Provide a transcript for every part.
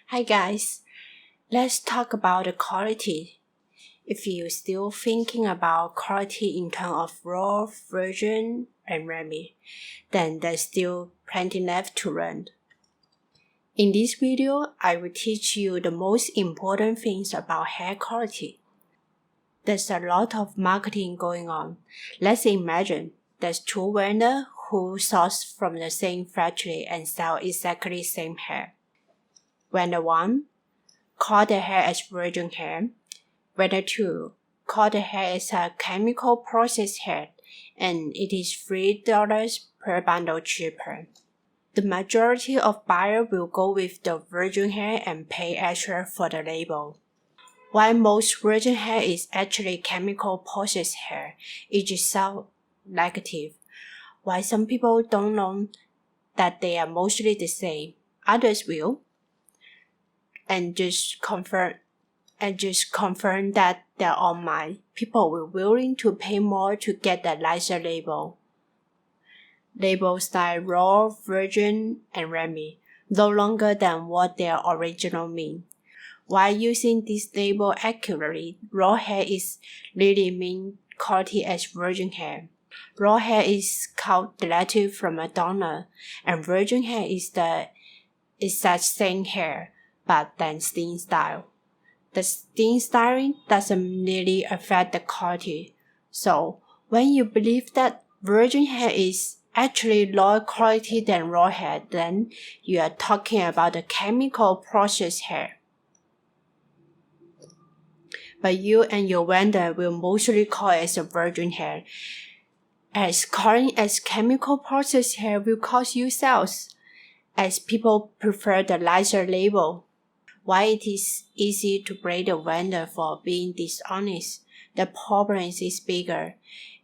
Hi guys, let's talk about the quality. If you're still thinking about quality in terms of raw, virgin, and Remy, then there's still plenty left to learn. In this video, I will teach you the most important things about hair quality. There's a lot of marketing going on. Let's imagine there's two vendors who source from the same factory and sell exactly the same hair. Vendor 1 call the hair as virgin hair. Vendor 2 call the hair as a chemical processed hair, and it is $3 per bundle cheaper. The majority of buyers will go with the virgin hair and pay extra for the label. While most virgin hair is actually chemical processed hair, it just sounds negative. While some people don't know that they are mostly the same, others will. And just confirm that they're online. People will willing to pay more to get the nicer label. Labels like raw, virgin, and Remy no longer than what their original mean. While using this label accurately, raw hair is really mean quality as virgin hair. Raw hair is called directly from a donor, and virgin hair is the exact same hair, but then skin style. The skin styling doesn't really affect the quality. So when you believe that virgin hair is actually lower quality than raw hair, then you are talking about the chemical processed hair. But you and your vendor will mostly call it as a virgin hair, as calling as chemical processed hair will cause you sales, as people prefer the nicer label. While it is easy to blame the vendor for being dishonest, the problem is bigger.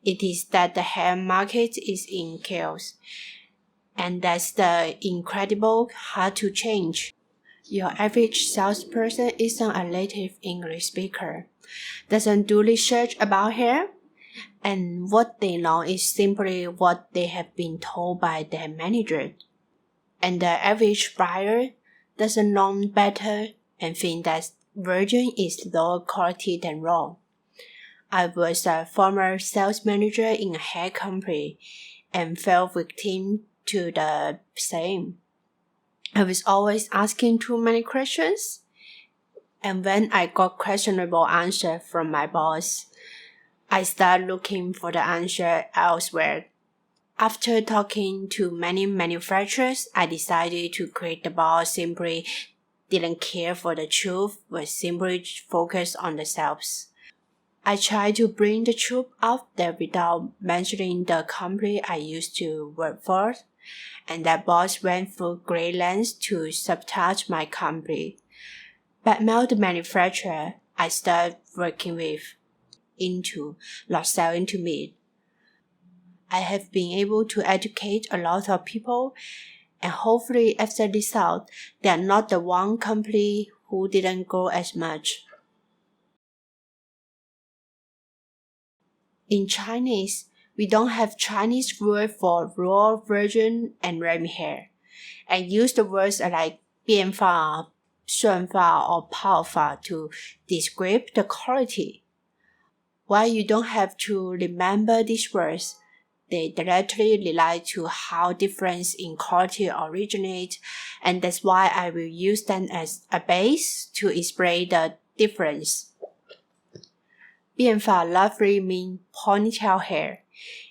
It is that the hair market is in chaos, and that's the incredible hard to change. Your average salesperson isn't a native English speaker, doesn't do research about hair, and what they know is simply what they have been told by their manager. And the average buyer doesn't know better and think that virgin is lower quality than raw. I was a former sales manager in a hair company and fell victim to the same. I was always asking too many questions, and when I got questionable answer from my boss, I started looking for the answer elsewhere. After talking to many manufacturers, I decided to create the boss simply didn't care for the truth, was simply focused on the sales. I tried to bring the truth out there without mentioning the company I used to work for, and that boss went through great lengths to sabotage my company. Blackmail the manufacturer I started working with into not selling to me. I have been able to educate a lot of people, and hopefully as a result, they are not the one company who didn't grow as much. In Chinese, we don't have Chinese word for raw, virgin, and Remy hair, and use the words like 变发, 顺发, or 泡发 to describe the quality. While you don't have to remember these words, they directly relate to how difference in quality originate, and that's why I will use them as a base to explain the difference. 变发 lovely means ponytail hair.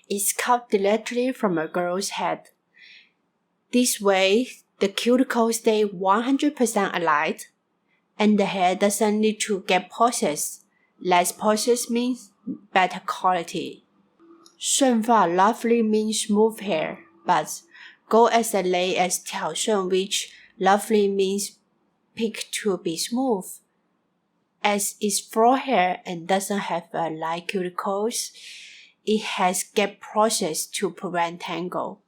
It's cut directly from a girl's head. This way, the cuticles stay 100% aligned, and the hair doesn't need to get processed. Less processed means better quality. 顺发 lovely means smooth hair, but go as late as 挑顺, which lovely means pick to be smooth. As it's fro hair and doesn't have a light cuticles, it has get processed to prevent tangle.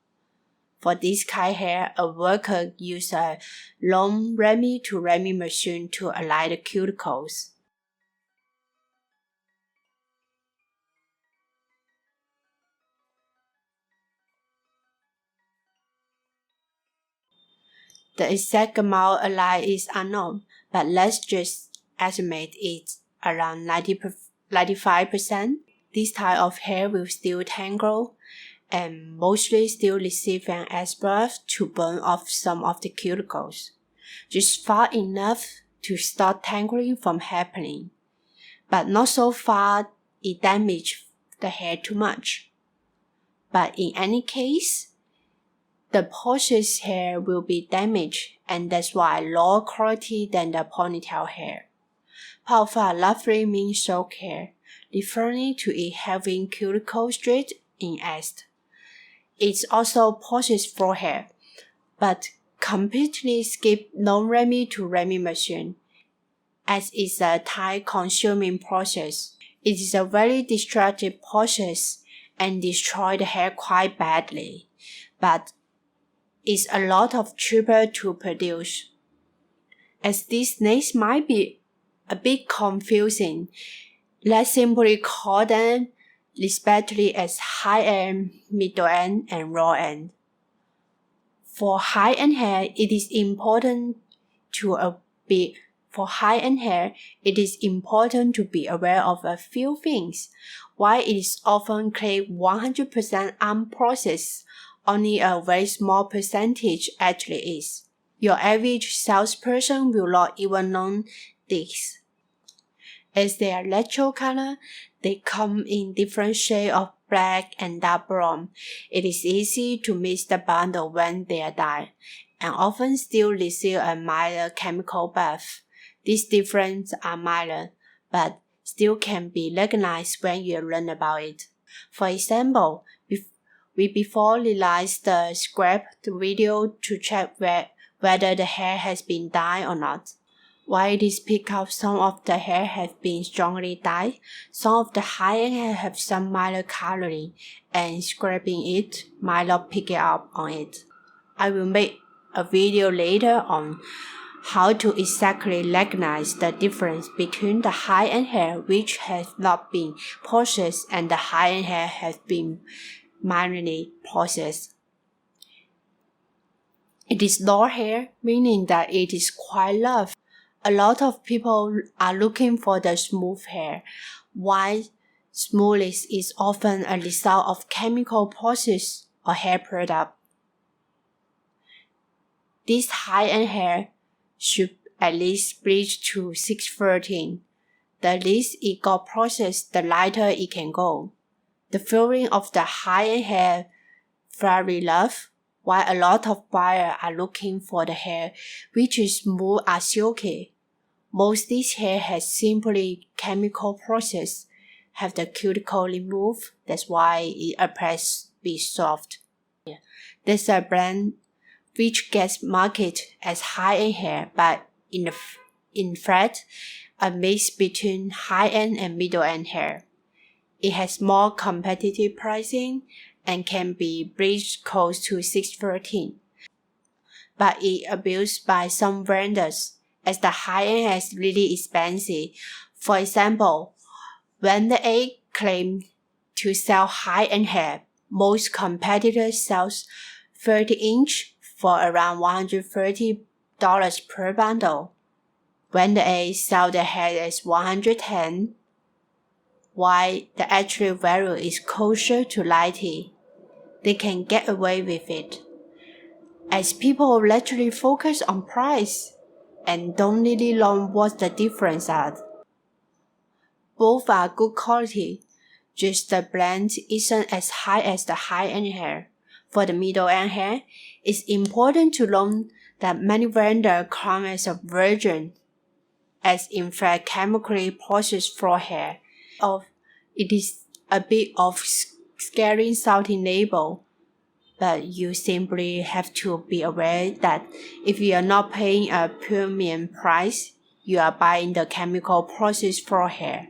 For this kind of hair, a worker uses a long Remy to Remy machine to align the cuticles. The exact amount applied is unknown, but let's just estimate it around 95%. This type of hair will still tangle and mostly still receive an air breath to burn off some of the cuticles, just far enough to stop tangling from happening, but not so far it damages the hair too much. But in any case, the processed hair will be damaged, and that's why lower quality than the ponytail hair. Alpha lovely means silk hair, referring to it having cuticle straight in est. It's also processed flow hair, but completely skip non-Remy to Remy machine, as it's a time-consuming process. It is a very destructive process and destroys the hair quite badly, but it's a lot of cheaper to produce. As this next might be a bit confusing, let's simply call them respectively as high-end, middle-end, and low-end. For high-end hair, it is important to be aware of a few things. While it is often claimed 100% unprocessed, only a very small percentage actually is. Your average salesperson will not even know this. As they are natural color, they come in different shades of black and dark brown. It is easy to miss the bundle when they are dyed, and often still receive a milder chemical bath. These differences are minor, but still can be recognized when you learn about it. For example, we before released the scrapped video to check whether the hair has been dyed or not. While it is picked up some of the hair have been strongly dyed, some of the high-end hair have some milder coloring, and scraping it might not pick it up on it. I will make a video later on how to exactly recognize the difference between the high-end hair which has not been processed and the high-end hair has been minorly processed. It is low hair, meaning that it is quite rough. A lot of people are looking for the smooth hair, while smoothness is often a result of chemical process or hair product. This high-end hair should at least bleach to 613. The least it got processed, the lighter it can go. The feeling of the high-end hair very rough, while a lot of buyers are looking for the hair which is smooth or silky. Most this hair has simply chemical process, have the cuticle removed, that's why it appears to be soft. There's a brand which gets marketed as high-end hair, but in fact, a mix between high-end and middle-end hair. It has more competitive pricing and can be bleached close to 613. But it abused by some vendors, as the high-end is really expensive. For example, when the A claimed to sell high-end hair, most competitors sell 30-inch for around $130 per bundle. When the A sell the hair as 110, while the actual value is closer to 90, they can get away with it, as people literally focus on price and don't really learn what the difference are. Both are good quality, just the blend isn't as high as the high-end hair. For the middle-end hair, it's important to learn that many vendors come as a virgin, as in fact chemically processed flow hair. It is a bit of scary sounding label, but you simply have to be aware that if you are not paying a premium price, you are buying the chemical processed flow hair.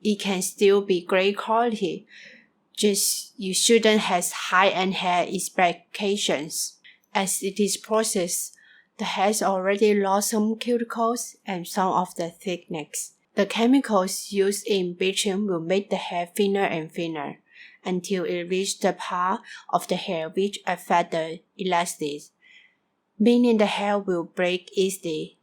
It can still be great quality, just you shouldn't have high-end hair expectations. As it is processed, the hair has already lost some cuticles and some of the thickness. The chemicals used in bleaching will make the hair thinner and thinner, until it reaches the part of the hair which affects the elasticity. meaning the hair will break easily.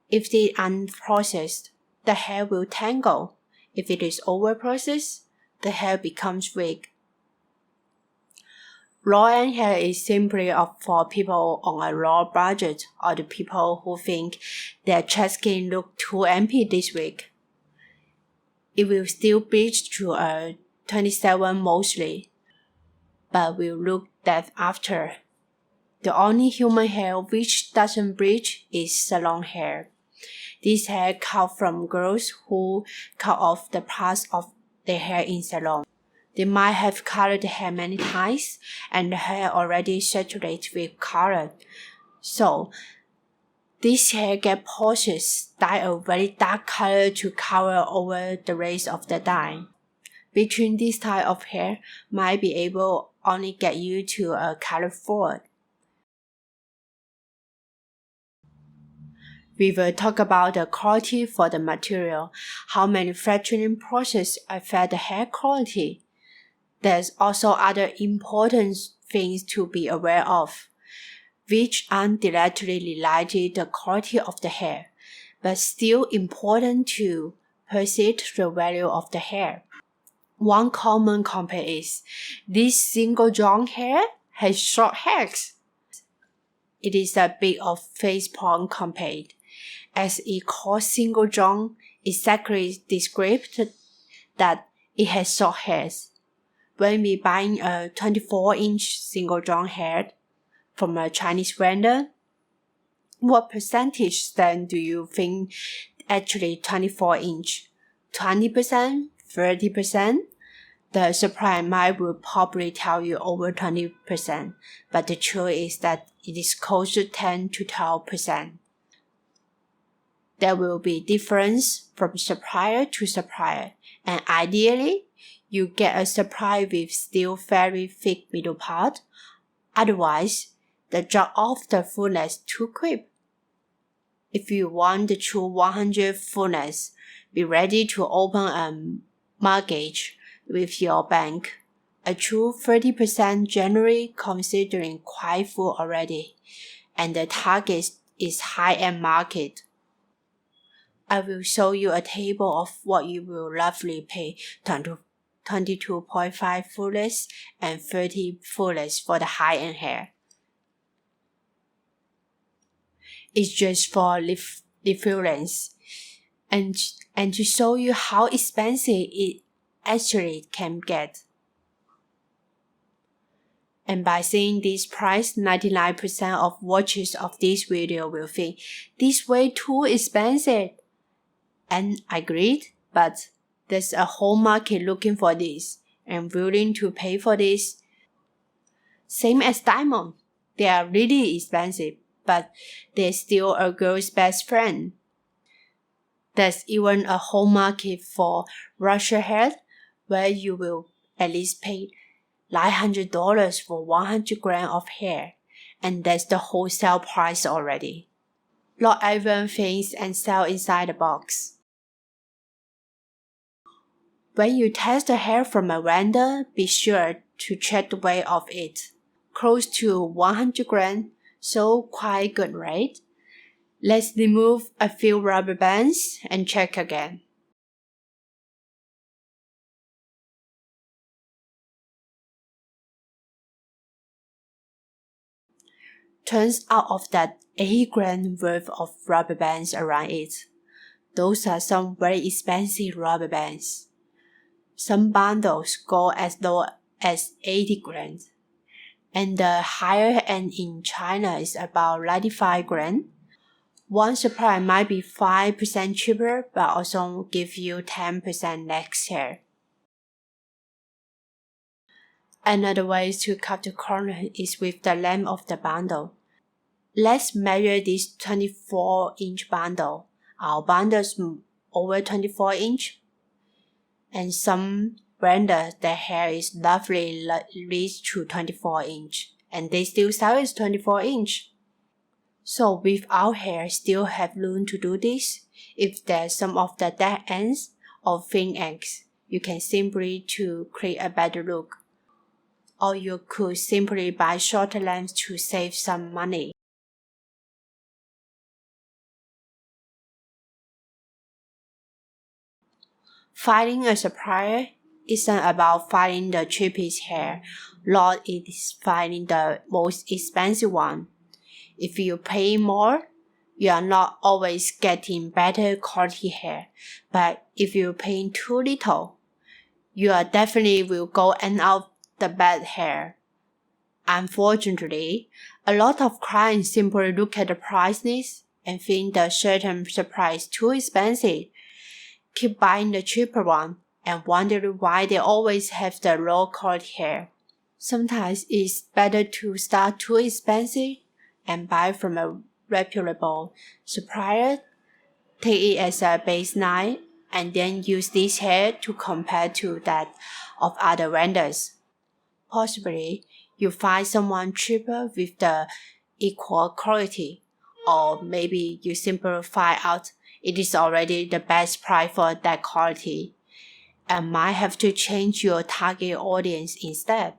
If it is unprocessed, the hair will tangle. If it is overprocessed, the hair becomes weak. Low-end hair is simply for people on a low budget or the people who think their chest skin look too empty this week. It will still bleach to a 27 mostly, but will look that after. The only human hair which doesn't bleach is salon hair. This hair cut from girls who cut off the parts of their hair in salon. They might have colored the hair many times and the hair already saturated with color. So, this hair get polished, dye a very dark color to cover over the rest of the dye. Between this type of hair might be able only get you to a color forward. We will talk about the quality for the material, how manufacturing process affect the hair quality. There's also other important things to be aware of, which aren't directly related to the quality of the hair, but still important to perceive the value of the hair. One common complaint is, this single drawn hair has short hairs. It is a bit of facepalm complaint, as it calls single drawn exactly describes that it has short hairs. When we buying a 24-inch single drawn hair from a Chinese vendor, what percentage then do you think actually 24-inch? 20%? 30%? The supplier might will probably tell you over 20%, but the truth is that it is close to 10 to 12%. There will be difference from supplier to supplier, and ideally, you get a supplier with still very thick middle part. Otherwise, the drop off the fullness too quick. If you want the true 100 fullness, be ready to open a mortgage with your bank. A true 30% generally considering quite full already, and the target is high-end market. I will show you a table of what you will roughly pay 22.5 fullness and 30 fullness for the high-end hair. It's just for reference and to show you how expensive it actually can get. And by seeing this price, 99% of watchers of this video will think, this way too expensive. And I agreed, but there's a whole market looking for this and willing to pay for this. Same as diamond. They are really expensive, but they're still a girl's best friend. There's even a whole market for Russia hair where you will at least pay $900 for 100 grams of hair, and that's the wholesale price already. Not everyone thinks and sell inside the box. When you test the hair from a vendor, be sure to check the weight of it. Close to 100 grams, so quite good, right? Let's remove a few rubber bands and check again. Turns out of that 8 grams worth of rubber bands around it. Those are some very expensive rubber bands. Some bundles go as low as 80 grams, and the higher end in China is about 95 grams. One supplier might be 5% cheaper, but also give you 10% less hair. Another way to cut the corner is with the length of the bundle. Let's measure this 24-inch bundle. Our bundles over 24 inch. And some vendors, their hair is roughly reached to 24 inch, and they still sell it 24 inch. So with our hair still have room to do this. If there's some of the dead ends or thin ends, you can simply to create a better look. Or you could simply buy shorter lengths to save some money. Finding a supplier isn't about finding the cheapest hair, nor it is finding the most expensive one. If you pay more, you are not always getting better quality hair, but if you pay too little, you are definitely will go end up the bad hair. Unfortunately, a lot of clients simply look at the price list and think the certain supply is too expensive, keep buying the cheaper one, and wondering why they always have the low quality hair. Sometimes it's better to start too expensive and buy from a reputable supplier, take it as a baseline, and then use this hair to compare to that of other vendors. Possibly, you find someone cheaper with the equal quality, or maybe you simply find out it is already the best price for that quality, and might have to change your target audience instead.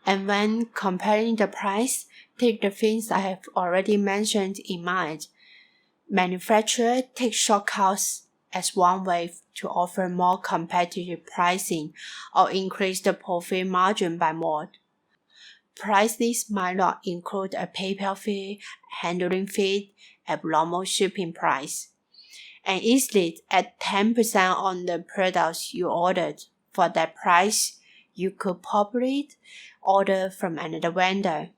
And when comparing the price, take the things I have already mentioned in mind. Manufacturers take shortcuts as one way to offer more competitive pricing or increase the profit margin by more. Price list might not include a PayPal fee, handling fee, abnormal shipping price, and easily add 10% on the products you ordered. For that price, you could probably order from another vendor.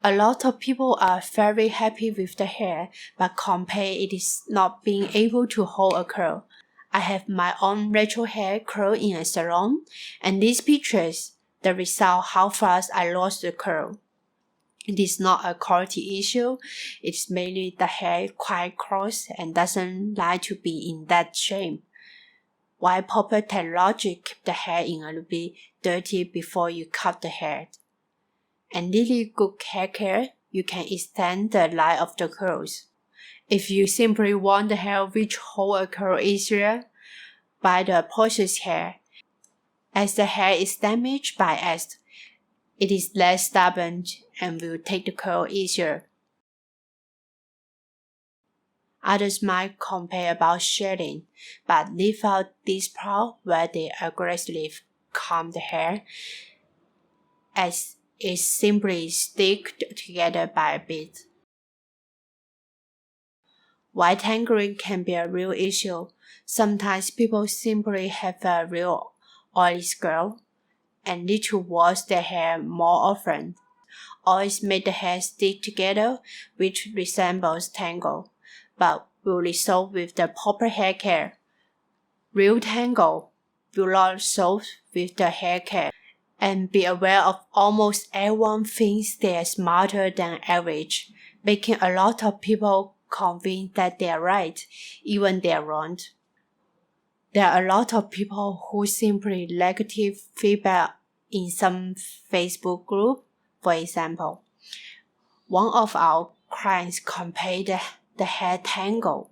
A lot of people are very happy with the hair, but complain it is not being able to hold a curl. I have my own retro hair curl in a salon, and these pictures, the result how fast I lost the curl. It is not a quality issue, it's mainly the hair quite coarse and doesn't like to be in that shape. While proper technology keep the hair in a little bit dirty before you cut the hair. And really good hair care, you can extend the life of the curls. If you simply want the hair which hold a curl easier, buy the processed hair. As the hair is damaged by acid, it is less stubborn and will take the curl easier. Others might complain about shedding, but leave out this part where they aggressively comb the hair, as it simply sticks together by a bit. While tangling can be a real issue, sometimes people simply have a real oily scalp and need to wash their hair more often. Oils make the hair stick together, which resembles tangle, but will resolve with the proper hair care. Real tangle will not solve with the hair care, and be aware of almost everyone thinks they are smarter than average, making a lot of people convinced that they are right, even they are wrong. There are a lot of people who simply negative feedback in some Facebook group. For example, one of our clients compared the hair Tangle.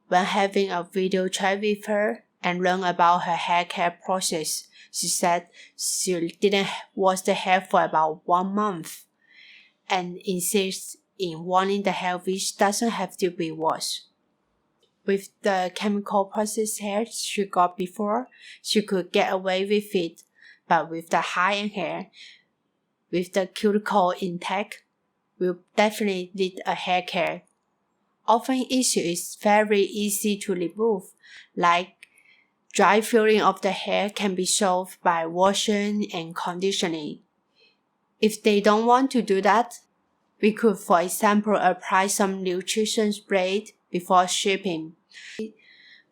When having a video chat with her and learn about her hair care process, she said she didn't wash the hair for about 1 month and insists in wanting the hair which doesn't have to be washed. With the chemical processed hair she got before, she could get away with it, but with the high-end hair, with the cuticle intact, will definitely need a hair care. Often issue is very easy to remove, like dry feeling of the hair can be solved by washing and conditioning. If they don't want to do that, we could, for example, apply some nutrition spray before shipping.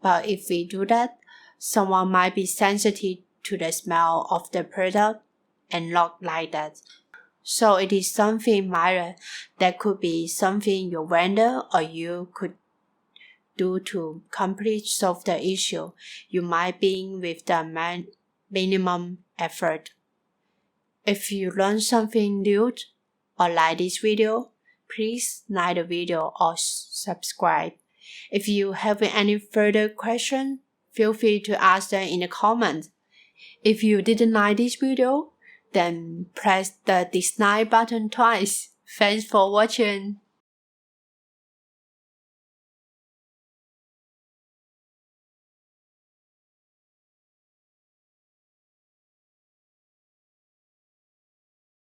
But if we do that, someone might be sensitive to the smell of the product and not like that. So it is something minor that could be something your vendor or you could do to completely solve the issue. You might be with the minimum effort. If you learn something new or like this video, please like the video or subscribe. If you have any further questions, feel free to ask them in the comments. If you didn't like this video, then press the dislike button twice. Thanks for watching.